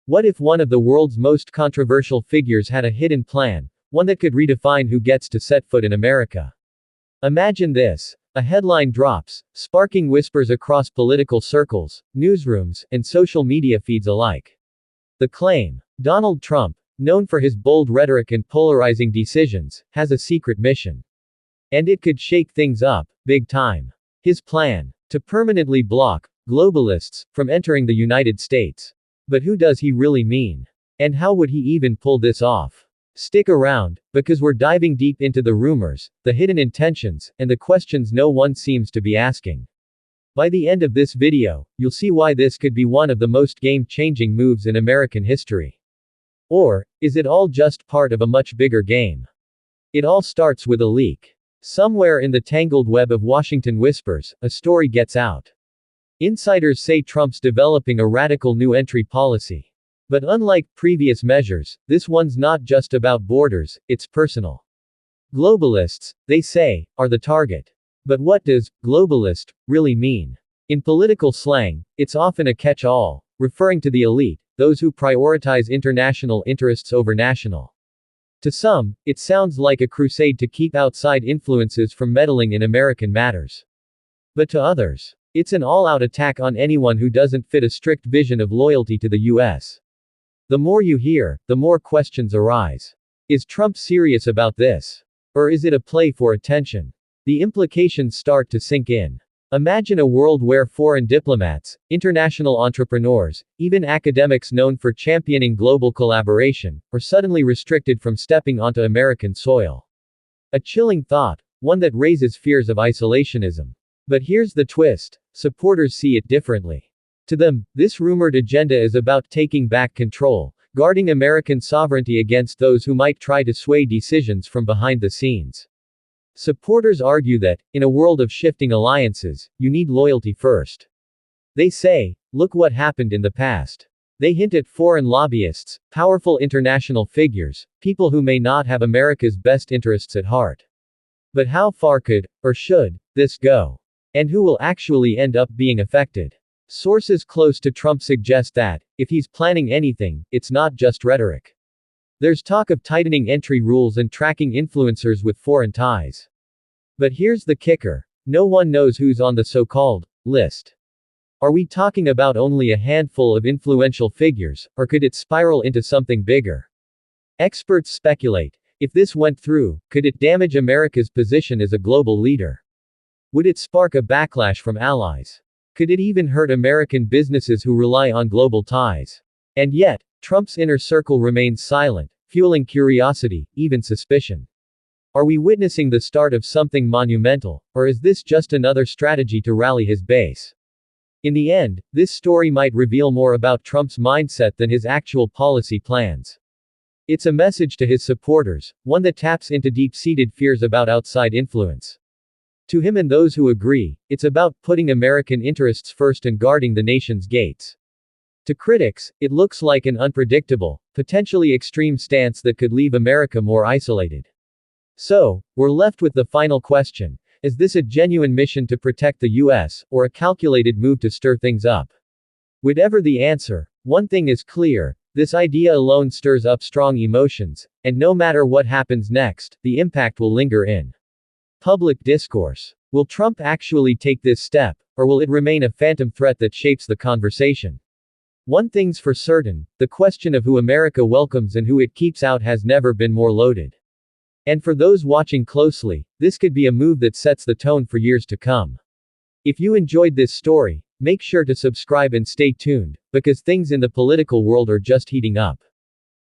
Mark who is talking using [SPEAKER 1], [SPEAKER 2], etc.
[SPEAKER 1] What if one of the world's most controversial figures had a hidden plan, one that could redefine who gets to set foot in America? Imagine this. A headline drops, sparking whispers across political circles, newsrooms, and social media feeds alike. The claim: Donald Trump, known for his bold rhetoric and polarizing decisions, has a secret mission. And it could shake things up, big time. His plan: to permanently block globalists from entering the United States. But who does he really mean? And how would he even pull this off? Stick around, because we're diving deep into the rumors, the hidden intentions, and the questions no one seems to be asking. By the end of this video, you'll see why this could be one of the most game-changing moves in American history. Or, is it all just part of a much bigger game? It all starts with a leak. Somewhere in the tangled web of Washington whispers, a story gets out. Insiders say Trump's developing a radical new entry policy. But unlike previous measures, this one's not just about borders, it's personal. Globalists, they say, are the target. But what does globalist really mean? In political slang, it's often a catch-all, referring to the elite, those who prioritize international interests over national. To some, it sounds like a crusade to keep outside influences from meddling in American matters. But to others, it's an all-out attack on anyone who doesn't fit a strict vision of loyalty to the US. The more you hear, the more questions arise. Is Trump serious about this? Or is it a play for attention? The implications start to sink in. Imagine a world where foreign diplomats, international entrepreneurs, even academics known for championing global collaboration, are suddenly restricted from stepping onto American soil. A chilling thought, one that raises fears of isolationism. But here's the twist: supporters see it differently. To them, this rumored agenda is about taking back control, guarding American sovereignty against those who might try to sway decisions from behind the scenes. Supporters argue that, in a world of shifting alliances, you need loyalty first. They say, look what happened in the past. They hint at foreign lobbyists, powerful international figures, people who may not have America's best interests at heart. But how far could, or should, this go? And who will actually end up being affected? Sources close to Trump suggest that, if he's planning anything, it's not just rhetoric. There's talk of tightening entry rules and tracking influencers with foreign ties. But here's the kicker: no one knows who's on the so-called list. Are we talking about only a handful of influential figures, or could it spiral into something bigger? Experts speculate, if this went through, could it damage America's position as a global leader? Would it spark a backlash from allies? Could it even hurt American businesses who rely on global ties? And yet, Trump's inner circle remains silent, fueling curiosity, even suspicion. Are we witnessing the start of something monumental, or is this just another strategy to rally his base? In the end, this story might reveal more about Trump's mindset than his actual policy plans. It's a message to his supporters, one that taps into deep-seated fears about outside influence. To him and those who agree, it's about putting American interests first and guarding the nation's gates. To critics, it looks like an unpredictable, potentially extreme stance that could leave America more isolated. So, we're left with the final question: is this a genuine mission to protect the US, or a calculated move to stir things up? Whatever the answer, one thing is clear: this idea alone stirs up strong emotions, and no matter what happens next, the impact will linger in public discourse. Will Trump actually take this step, or will it remain a phantom threat that shapes the conversation? One thing's for certain: the question of who America welcomes and who it keeps out has never been more loaded. And for those watching closely, this could be a move that sets the tone for years to come. If you enjoyed this story, make sure to subscribe and stay tuned, because things in the political world are just heating up.